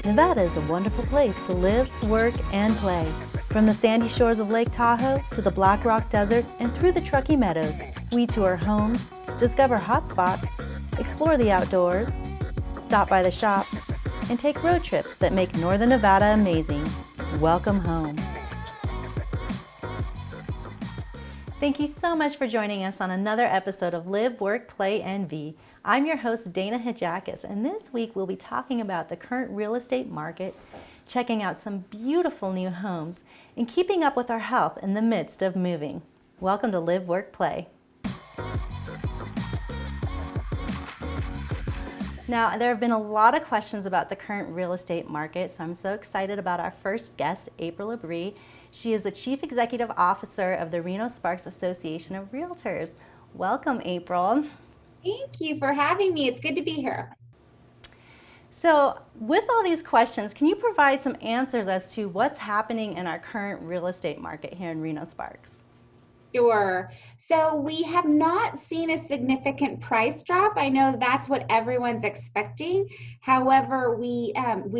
Nevada is a wonderful place to live, work, and play. From the sandy shores of Lake Tahoe to the Black Rock Desert and through the Truckee Meadows, we tour homes, discover hotspots, explore the outdoors, stop by the shops, and take road trips that make Northern Nevada amazing. Welcome home. Thank you so much for joining us on another episode of Live, Work, Play, NV. I'm your host, Dana Hijakis, and this week we'll be talking about the current real estate market, checking out some beautiful new homes, and keeping up with our health in the midst of moving. Welcome to Live, Work, Play. Now, there have been a lot of questions about the current real estate market, so I'm so excited about our first guest, April Labrie. She is the Chief Executive Officer of the Reno-Sparks Association of Realtors. Welcome, April. Thank you for having me. It's good to be here. So, with all these questions, can you provide some answers as to what's happening in our current real estate market here in Reno-Sparks? Sure. So we have not seen a significant price drop. I know that's what everyone's expecting. However, we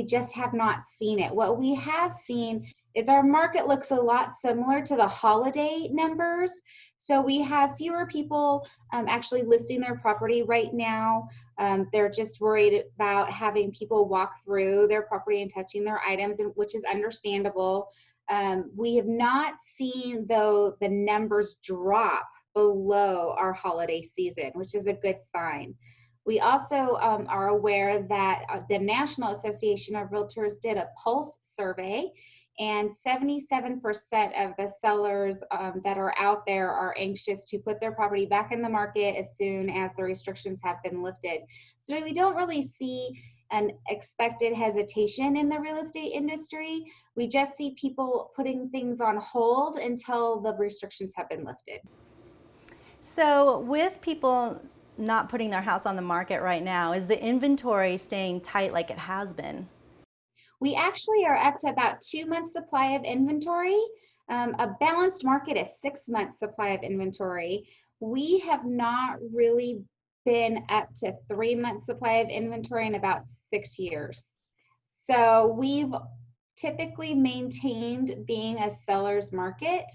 just have not seen it. What we have seen is our market looks a lot similar to the holiday numbers. So we have fewer people actually listing their property right now. They're just worried about having people walk through their property and touching their items, which is understandable. We have not seen, though, the numbers drop below our holiday season, which is a good sign. We also are aware that the National Association of Realtors did a pulse survey, and 77% of the sellers that are out there are anxious to put their property back in the market as soon as the restrictions have been lifted. So we don't really see an expected hesitation in the real estate industry. We just see people putting things on hold until the restrictions have been lifted. So with people not putting their house on the market right now, is the inventory staying tight like it has been? We actually are up to about 2 months supply of inventory. A balanced market is 6 months supply of inventory. We have not really been up to 3 months supply of inventory in about 6 years. So we've typically maintained being a seller's market.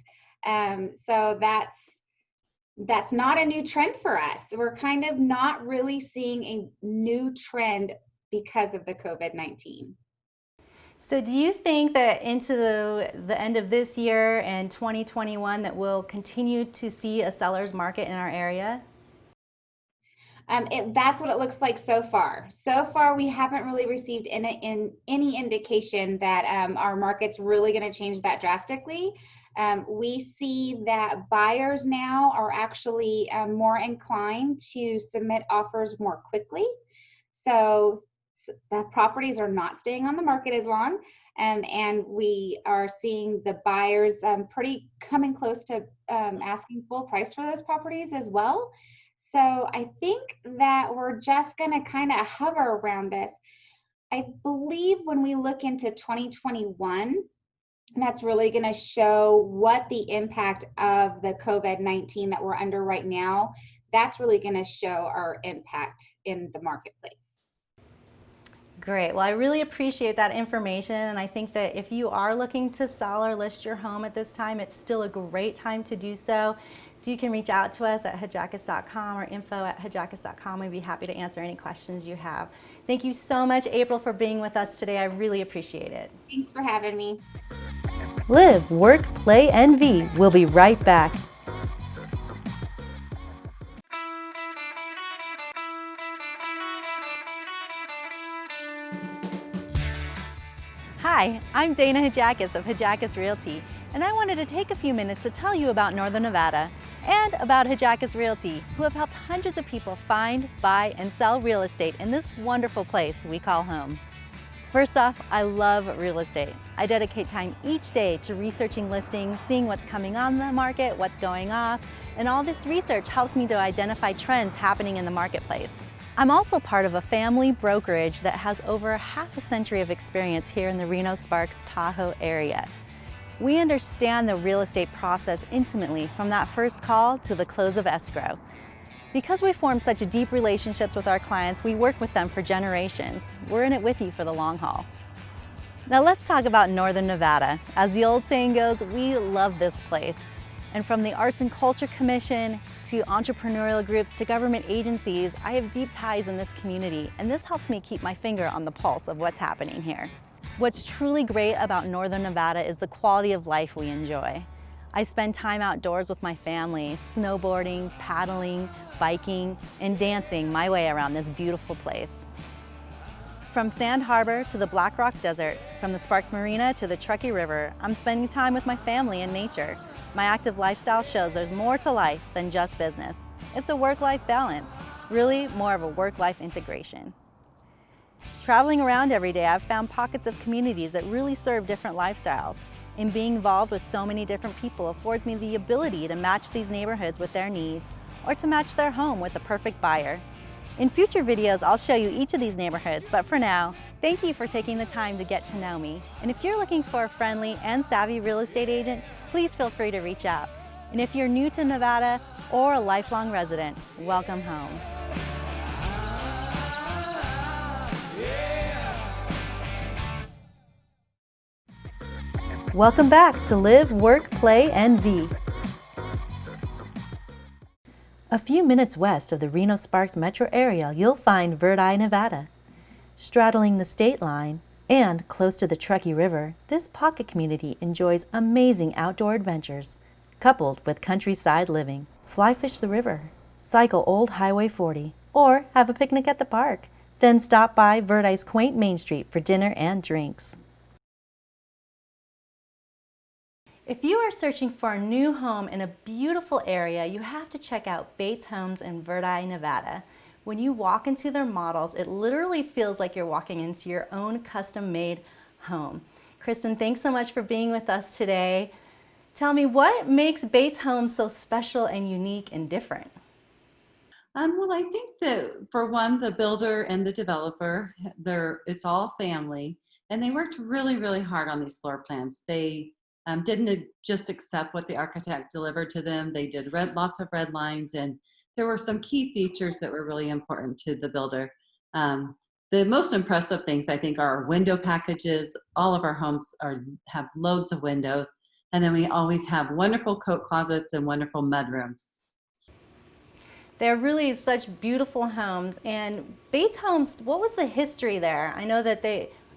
So that's not a new trend for us. We're kind of not really seeing a new trend because of the COVID-19. So do you think that into the end of this year and 2021 that we'll continue to see a seller's market in our area? That's what it looks like so far. So far, we haven't really received any indication that our market's really going to change that drastically. We see that buyers now are actually more inclined to submit offers more quickly. So the properties are not staying on the market as long, and we are seeing the buyers pretty coming close to asking full price for those properties as well. So I think that we're just going to kind of hover around this. I believe when we look into 2021, that's really going to show what the impact of the COVID-19 that we're under right now, that's really going to show our impact in the marketplace. Great. Well, I really appreciate that information, and I think that if you are looking to sell or list your home at this time, it's still a great time to do so. So you can reach out to us at hijakis.com or info@hijakis.com. We'd be happy to answer any questions you have. Thank you so much, April, for being with us today. I really appreciate it. Thanks for having me. Live, Work, Play, NV. We'll be right back. Hi, I'm Dana Hijakis of Hijakis Realty, and I wanted to take a few minutes to tell you about Northern Nevada and about Hijakis Realty, who have helped hundreds of people find, buy, and sell real estate in this wonderful place we call home. First off, I love real estate. I dedicate time each day to researching listings, seeing what's coming on the market, what's going off, and all this research helps me to identify trends happening in the marketplace. I'm also part of a family brokerage that has over half a century of experience here in the Reno-Sparks Tahoe area. We understand the real estate process intimately from that first call to the close of escrow. Because we form such deep relationships with our clients, we work with them for generations. We're in it with you for the long haul. Now let's talk about Northern Nevada. As the old saying goes, we love this place. And from the Arts and Culture Commission to entrepreneurial groups to government agencies, I have deep ties in this community, and this helps me keep my finger on the pulse of what's happening here. What's truly great about Northern Nevada is the quality of life we enjoy. I spend time outdoors with my family, snowboarding, paddling, biking, and dancing my way around this beautiful place. From Sand Harbor to the Black Rock Desert, from the Sparks Marina to the Truckee River, I'm spending time with my family and nature. My active lifestyle shows there's more to life than just business. It's a work-life balance, really more of a work-life integration. Traveling around every day, I've found pockets of communities that really serve different lifestyles. And being involved with so many different people affords me the ability to match these neighborhoods with their needs or to match their home with the perfect buyer. In future videos, I'll show you each of these neighborhoods, but for now, thank you for taking the time to get to know me. And if you're looking for a friendly and savvy real estate agent, please feel free to reach out. And if you're new to Nevada or a lifelong resident, welcome home. Welcome back to Live.Work.Play.NV. A few minutes west of the Reno-Sparks metro area, you'll find Verdi, Nevada. Straddling the state line and close to the Truckee River, this pocket community enjoys amazing outdoor adventures, coupled with countryside living. Fly fish the river, cycle Old Highway 40, or have a picnic at the park. Then stop by Verdi's quaint Main Street for dinner and drinks. If you are searching for a new home in a beautiful area, you have to check out Bates Homes in Verdi, Nevada. When you walk into their models, it literally feels like you're walking into your own custom-made home. Kristen, thanks so much for being with us today. Tell me, what makes Bates Homes so special and unique and different? Well, I think that for one, the builder and the developer, it's all family, and they worked really, really hard on these floor plans. They didn't just accept what the architect delivered to them. They did lots of red lines, and there were some key features that were really important to the builder. The most impressive things, I think, are our window packages. All of our homes have loads of windows, and then we always have wonderful coat closets and wonderful mudrooms. They're really such beautiful homes. And Bates Homes, what was the history there? I know that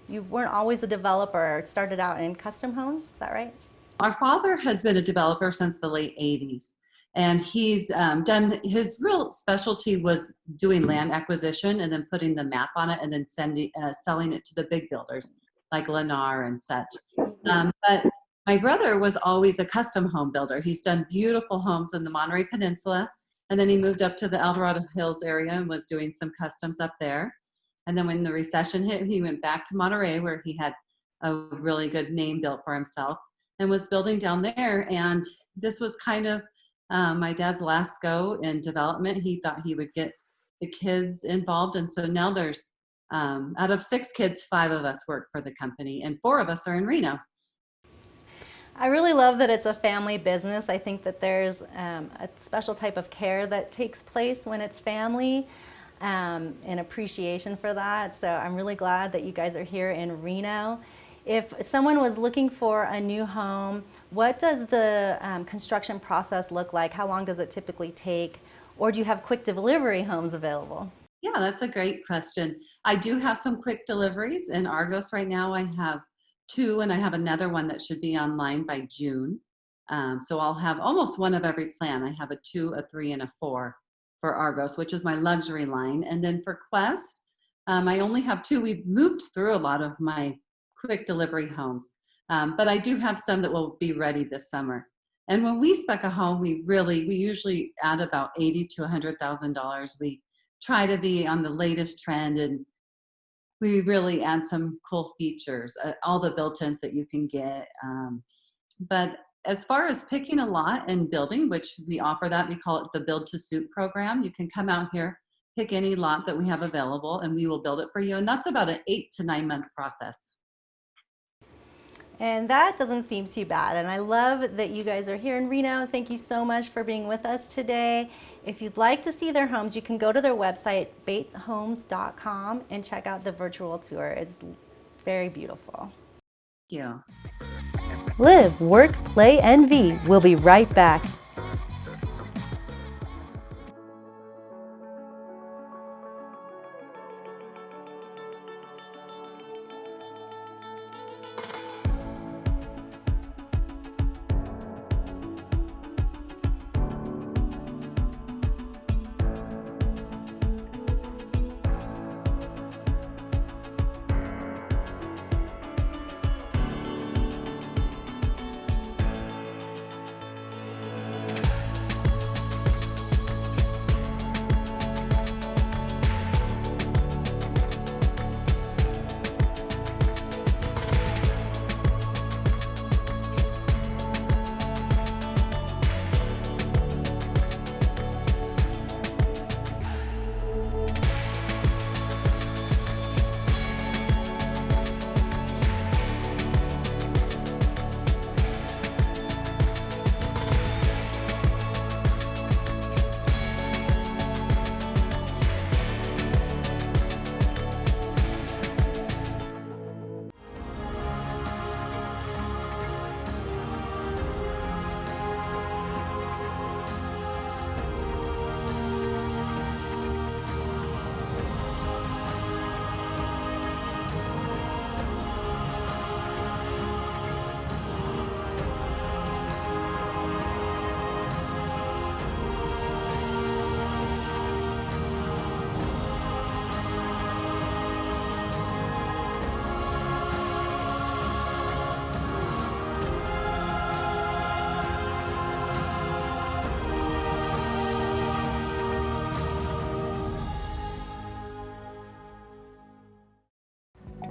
you weren't always a developer. It started out in custom homes, is that right? Our father has been a developer since the late 80s, and he's done, his real specialty was doing land acquisition and then putting the map on it and then selling it to the big builders like Lennar and such. But my brother was always a custom home builder. He's done beautiful homes in the Monterey Peninsula, and then he moved up to the El Dorado Hills area and was doing some customs up there. And then when the recession hit, he went back to Monterey, where he had a really good name built for himself and was building down there. And this was kind of my dad's last go in development. He thought he would get the kids involved. And so now there's, out of 6 kids, 5 of us work for the company, and 4 of us are in Reno. I really love that it's a family business. I think that there's a special type of care that takes place when it's family. And appreciation for that. So I'm really glad that you guys are here in Reno. If someone was looking for a new home, what does the construction process look like? How long does it typically take? Or do you have quick delivery homes available? Yeah, that's a great question. I do have some quick deliveries in Argos right now. I have 2, and I have another one that should be online by June. So I'll have almost one of every plan. I have a 2, a 3, and a 4 for Argos, which is my luxury line. And then for Quest, I only have 2. We've moved through a lot of my quick delivery homes, but I do have some that will be ready this summer. And when we spec a home, we usually add about $80,000 to $100,000. We try to be on the latest trend, and we really add some cool features, all the built-ins that you can get. But as far as picking a lot and building, which we offer that, we call it the Build to Suit program. You can come out here, pick any lot that we have available, and we will build it for you. And that's about an 8 to 9 month process. And that doesn't seem too bad. And I love that you guys are here in Reno. Thank you so much for being with us today. If you'd like to see their homes, you can go to their website, bateshomes.com, and check out the virtual tour. It's very beautiful. Thank you. Live, Work, Play, NV. We'll be right back.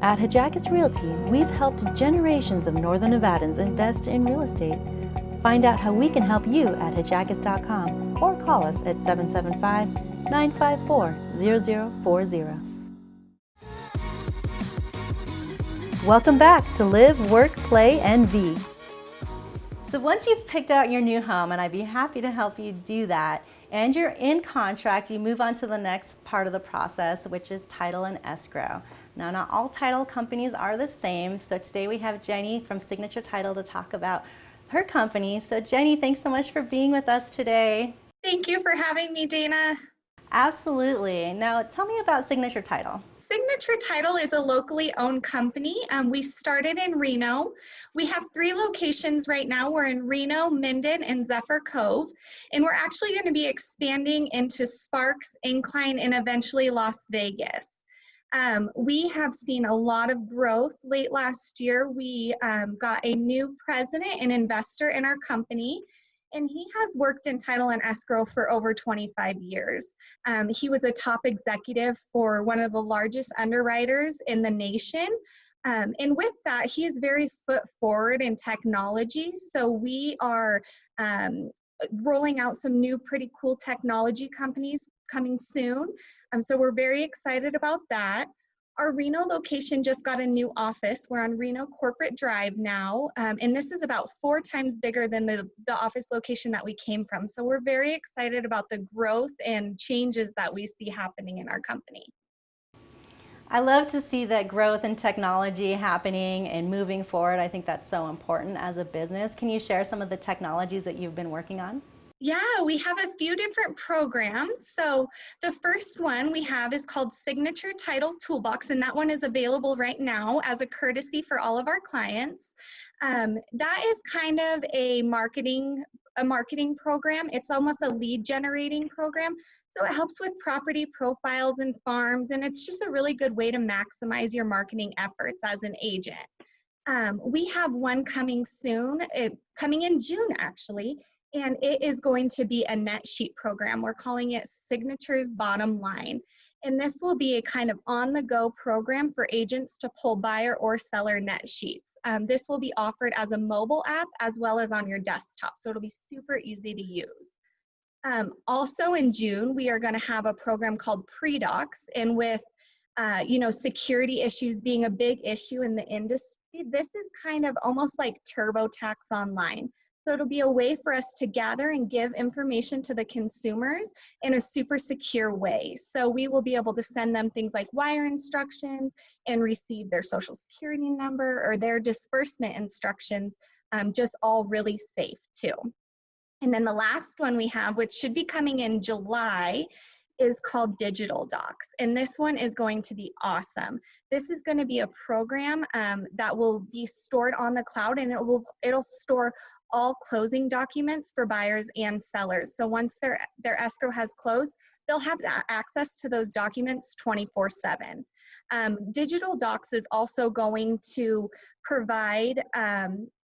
At Hijacus Realty, we've helped generations of Northern Nevadans invest in real estate. Find out how we can help you at hijacus.com or call us at 775-954-0040. Welcome back to Live, Work, Play, NV. So once you've picked out your new home, and I'd be happy to help you do that, and you're in contract, you move on to the next part of the process, which is title and escrow. Now, not all title companies are the same, so today we have Jenny from Signature Title to talk about her company. So Jenny, thanks so much for being with us today. Thank you for having me, Dana. Absolutely. Now, tell me about Signature Title. Signature Title is a locally owned company. We started in Reno. We have 3 locations right now. We're in Reno, Minden, and Zephyr Cove. And we're actually going to be expanding into Sparks, Incline, and eventually Las Vegas. We have seen a lot of growth. Late last year, we got a new president and investor in our company. And he has worked in title and escrow for over 25 years. He was a top executive for one of the largest underwriters in the nation. And with that, he is very foot forward in technology. So we are rolling out some new pretty cool technology companies coming soon. So we're very excited about that. Our Reno location just got a new office. We're on Reno Corporate Drive now, and this is about 4 times bigger than the office location that we came from. So we're very excited about the growth and changes that we see happening in our company. I love to see that growth in technology happening and moving forward. I think that's so important as a business. Can you share some of the technologies that you've been working on? Yeah, we have a few different programs. So the first one we have is called Signature Title Toolbox, and that one is available right now as a courtesy for all of our clients. That is kind of a marketing program. It's almost a lead generating program. So it helps with property profiles and farms, and it's just a really good way to maximize your marketing efforts as an agent. We have one coming soon, coming in June actually, and it is going to be a net sheet program. We're calling it Signatures Bottom Line. And this will be a kind of on-the-go program for agents to pull buyer or seller net sheets. This will be offered as a mobile app as well as on your desktop, so it'll be super easy to use. Also in June, we are going to have a program called Pre-Docs, and with security issues being a big issue in the industry, this is kind of almost like TurboTax Online. So it'll be a way for us to gather and give information to the consumers in a super secure way. So we will be able to send them things like wire instructions and receive their social security number or their disbursement instructions, just all really safe too. And then the last one we have, which should be coming in July, is called Digital Docs. And this one is going to be awesome. This is going to be a program that will be stored on the cloud, and it'll store all closing documents for buyers and sellers. So once their escrow has closed, they'll have access to those documents 24/7. Digital Docs is also going to provide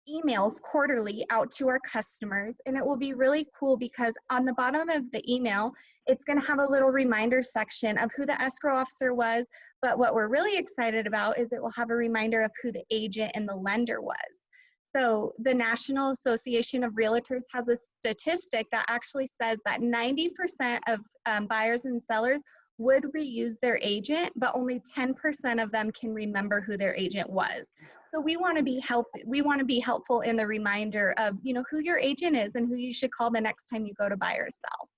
emails quarterly out to our customers, and it will be really cool because on the bottom of the email, it's going to have a little reminder section of who the escrow officer was, but what we're really excited about is it will have a reminder of who the agent and the lender was. So the National Association of Realtors has a statistic that actually says that 90% of buyers and sellers would reuse their agent, but only 10% of them can remember who their agent was. So we want to be helpful in the reminder of, who your agent is and who you should call the next time you go to buy or sell.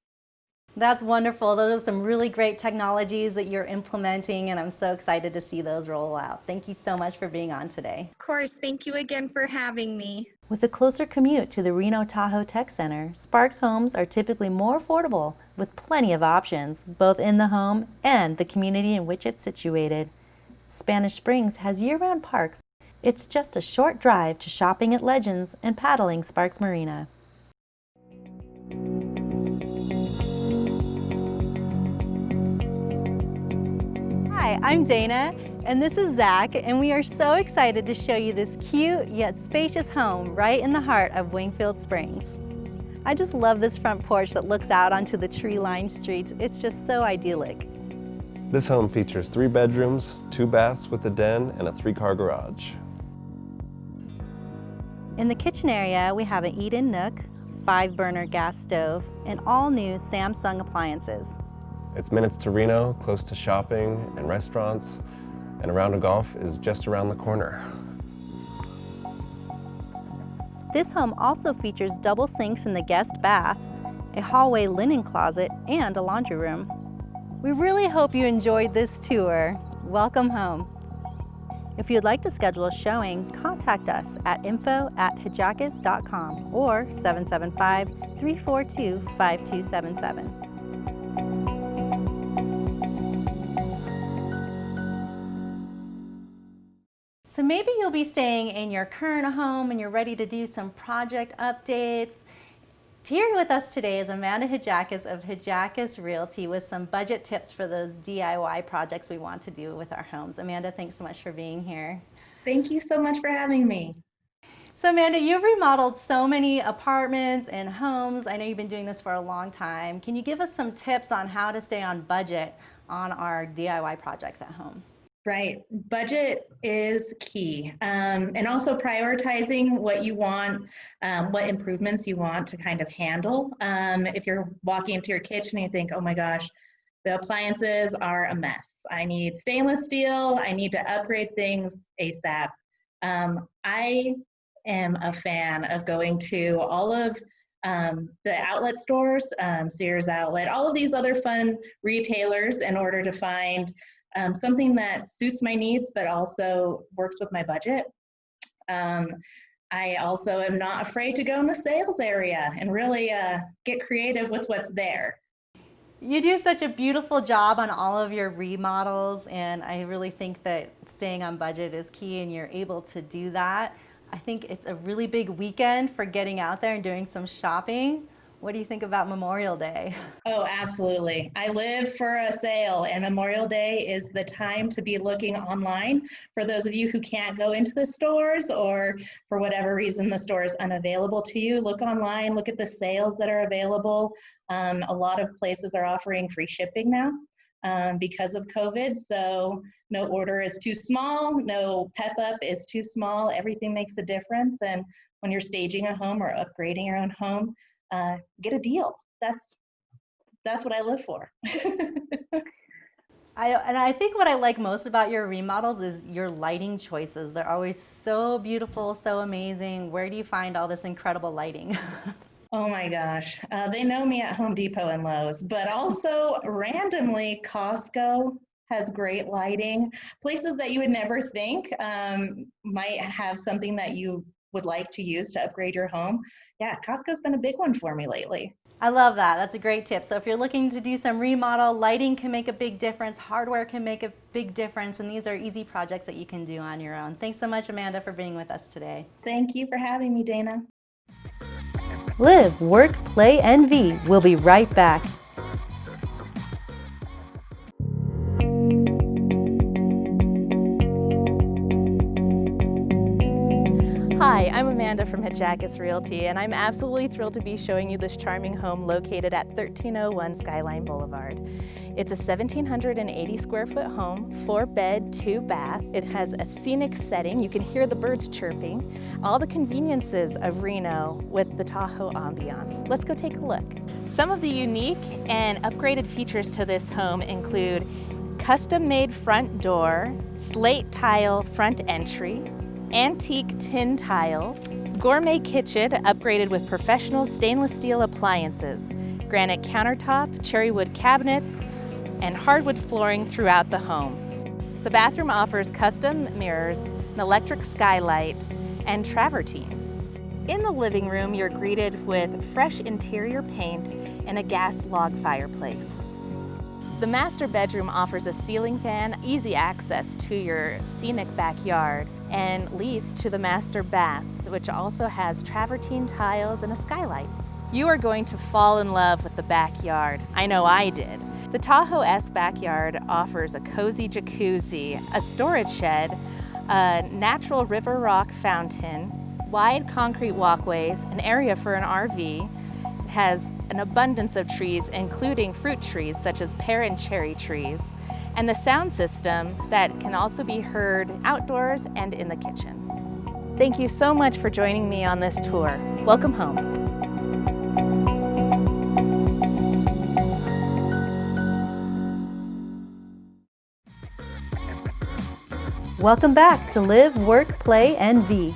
That's wonderful. Those are some really great technologies that you're implementing, and I'm so excited to see those roll out. Thank you so much for being on today. Of course, thank you again for having me. With a closer commute to the Reno Tahoe Tech Center, Sparks homes are typically more affordable with plenty of options, both in the home and the community in which it's situated. Spanish Springs has year-round parks. It's just a short drive to shopping at Legends and paddling Sparks Marina. Hi, I'm Dana, and this is Zach, and we are so excited to show you this cute yet spacious home right in the heart of Wingfield Springs. I just love this front porch that looks out onto the tree-lined streets. It's just so idyllic. This home features 3 bedrooms, 2 baths with a den, and a 3-car garage. In the kitchen area, we have an eat-in nook, 5-burner gas stove, and all-new Samsung appliances. It's minutes to Reno, close to shopping and restaurants, and a round of golf is just around the corner. This home also features double sinks in the guest bath, a hallway linen closet, and a laundry room. We really hope you enjoyed this tour. Welcome home. If you'd like to schedule a showing, contact us at info@hijackis.com or 775-342-5277. So maybe you'll be staying in your current home and you're ready to do some project updates. Here with us today is Amanda Hijakis of Hijakis Realty with some budget tips for those DIY projects we want to do with our homes. Amanda, thanks so much for being here. Thank you so much for having me. So Amanda, you've remodeled so many apartments and homes. I know you've been doing this for a long time. Can you give us some tips on how to stay on budget on our DIY projects at home? Right. Budget is key. And also prioritizing what you want, what improvements you want to kind of handle. If you're walking into your kitchen and you think, oh my gosh, the appliances are a mess. I need stainless steel. I need to upgrade things ASAP. I am a fan of going to all of the outlet stores, Sears Outlet, all of these other fun retailers in order to find something that suits my needs, but also works with my budget. I also am not afraid to go in the sales area and really get creative with what's there. You do such a beautiful job on all of your remodels, and I really think that staying on budget is key, and you're able to do that. I think it's a really big weekend for getting out there and doing some shopping. What do you think about Memorial Day? Oh, absolutely. I live for a sale, and Memorial Day is the time to be looking online. For those of you who can't go into the stores or for whatever reason the store is unavailable to you, look online, look at the sales that are available. A lot of places are offering free shipping now because of COVID. So no order is too small, no pep-up is too small. Everything makes a difference. And when you're staging a home or upgrading your own home, get a deal. That's what I live for. I think what I like most about your remodels is your lighting choices. They're always so beautiful, so amazing. Where do you find all this incredible lighting? Oh my gosh. They know me at Home Depot and Lowe's, but also randomly, Costco has great lighting. Places that you would never think might have something that you would like to use to upgrade your home. Yeah, Costco's been a big one for me lately. I love that. That's a great tip. So if you're looking to do some remodel, lighting can make a big difference, hardware can make a big difference, and these are easy projects that you can do on your own. Thanks so much, Amanda, for being with us today. Thank you for having me, Dana. Live, Work, Play, NV. We'll be right back. Hi, I'm Amanda from Hijacus Realty, and I'm absolutely thrilled to be showing you this charming home located at 1301 Skyline Boulevard. It's a 1,780 square foot home, 4-bed, 2-bath. It has a scenic setting. You can hear the birds chirping. All the conveniences of Reno with the Tahoe ambiance. Let's go take a look. Some of the unique and upgraded features to this home include custom-made front door, slate tile front entry, antique tin tiles, gourmet kitchen upgraded with professional stainless steel appliances, granite countertop, cherry wood cabinets, and hardwood flooring throughout the home. The bathroom offers custom mirrors, an electric skylight, and travertine. In the living room, you're greeted with fresh interior paint and a gas log fireplace. The master bedroom offers a ceiling fan, easy access to your scenic backyard, and leads to the master bath, which also has travertine tiles and a skylight. You are going to fall in love with the backyard. I know I did. The Tahoe-esque backyard offers a cozy jacuzzi, a storage shed, a natural river rock fountain, wide concrete walkways, an area for an RV. It has an abundance of trees, including fruit trees such as pear and cherry trees, and the sound system that can also be heard outdoors and in the kitchen. Thank you so much for joining me on this tour. Welcome home. Welcome back to Live, Work, Play, NV.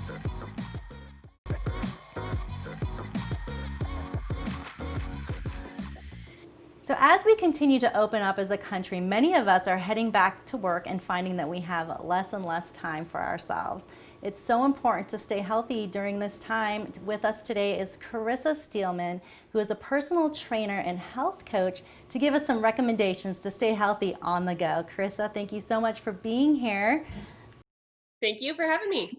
So as we continue to open up as a country, many of us are heading back to work and finding that we have less and less time for ourselves. It's so important to stay healthy during this time. With us today is Carissa Steelman, who is a personal trainer and health coach, to give us some recommendations to stay healthy on the go. Carissa, thank you so much for being here. Thank you for having me.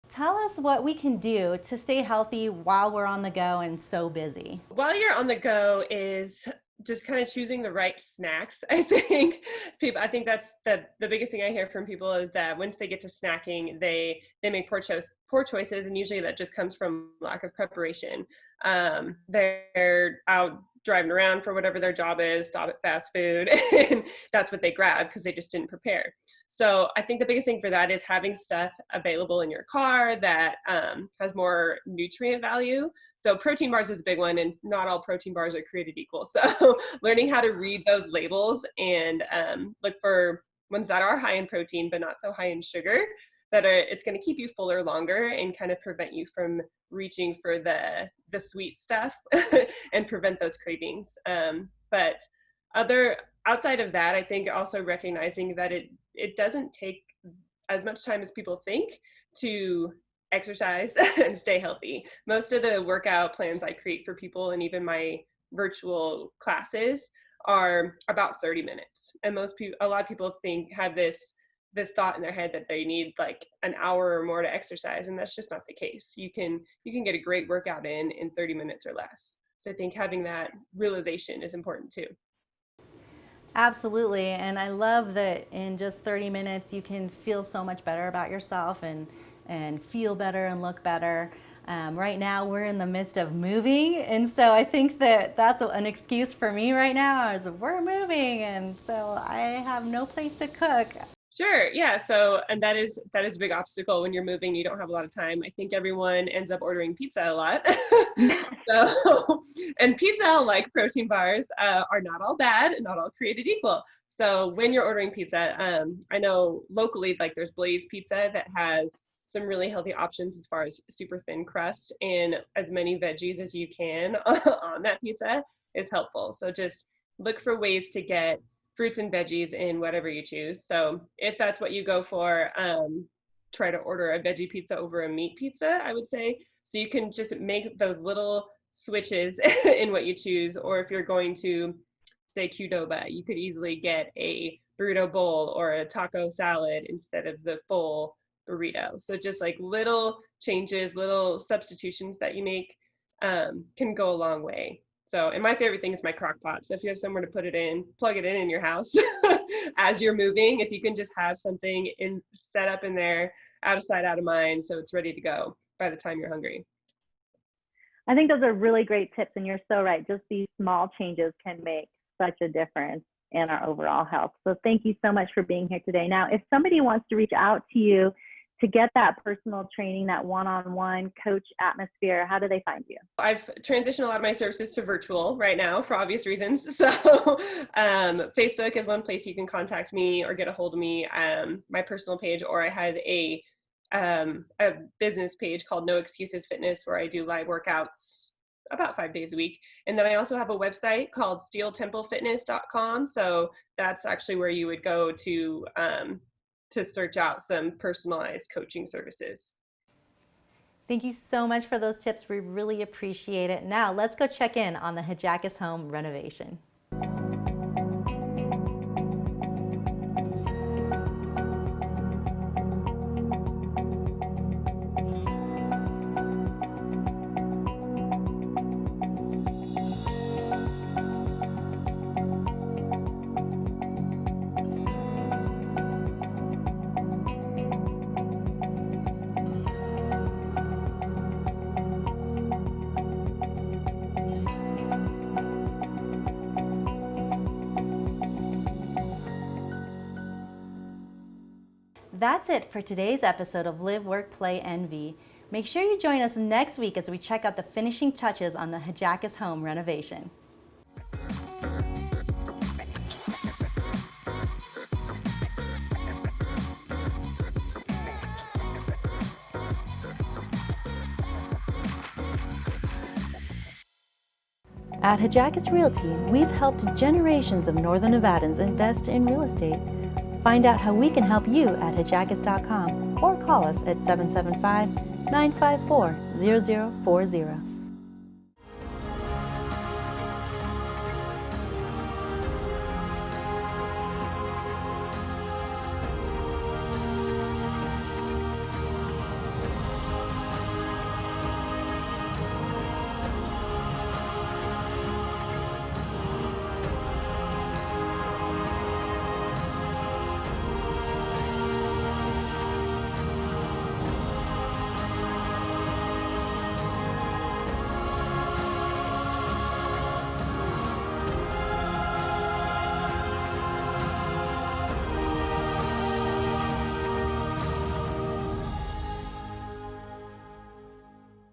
Tell us what we can do to stay healthy while we're on the go and so busy. While you're on the go is just kind of choosing the right snacks. I think that's the biggest thing I hear from people is that once they get to snacking, they make poor choices, and usually that just comes from lack of preparation. They're out driving around for whatever their job is, stop at fast food, and that's what they grab because they just didn't prepare. So I think the biggest thing for that is having stuff available in your car that has more nutrient value. So protein bars is a big one, and not all protein bars are created equal. So learning how to read those labels and look for ones that are high in protein but not so high in sugar, it's going to keep you fuller longer and kind of prevent you from reaching for the sweet stuff and prevent those cravings. But outside of that, I think also recognizing that it doesn't take as much time as people think to exercise and stay healthy. Most of the workout plans I create for people, and even my virtual classes, are about 30 minutes. And a lot of people have this thought in their head that they need like an hour or more to exercise, and that's just not the case. You can get a great workout in 30 minutes or less. So I think having that realization is important too. Absolutely, and I love that in just 30 minutes you can feel so much better about yourself and feel better and look better. Right now we're in the midst of moving, and so I think that's an excuse for me right now is we're moving, and so I have no place to cook. Sure. Yeah. So, and that is a big obstacle when you're moving. You don't have a lot of time. I think everyone ends up ordering pizza a lot. So, and pizza, like protein bars, are not all bad and not all created equal. So when you're ordering pizza, I know locally, like there's Blaze Pizza that has some really healthy options as far as super thin crust, and as many veggies as you can on that pizza is helpful. So just look for ways to get fruits and veggies in whatever you choose. So if that's what you go for, try to order a veggie pizza over a meat pizza, I would say. So you can just make those little switches in what you choose. Or if you're going to say Qdoba, you could easily get a burrito bowl or a taco salad instead of the full burrito. So just like little changes, little substitutions that you make can go a long way. So, and my favorite thing is my crock pot. So if you have somewhere to put it in, plug it in your house as you're moving, if you can just have something set up in there, out of sight, out of mind, so it's ready to go by the time you're hungry. I think those are really great tips, and you're so right. Just these small changes can make such a difference in our overall health. So thank you so much for being here today. Now, if somebody wants to reach out to you to get that personal training, that one-on-one coach atmosphere, how do they find you? I've transitioned a lot of my services to virtual right now for obvious reasons. So Facebook is one place you can contact me or get a hold of me, my personal page, or I have a business page called No Excuses Fitness, where I do live workouts about 5 days a week. And then I also have a website called steeltemplefitness.com. So that's actually where you would go to search out some personalized coaching services. Thank you so much for those tips. We really appreciate it. Now let's go check in on the Hijacus home renovation. That's it for today's episode of Live.Work.Play.NV. Make sure you join us next week as we check out the finishing touches on the Hijacus home renovation. At Hijacus Realty, we've helped generations of Northern Nevadans invest in real estate. Find out how we can help you at hijacus.com or call us at 775-954-0040.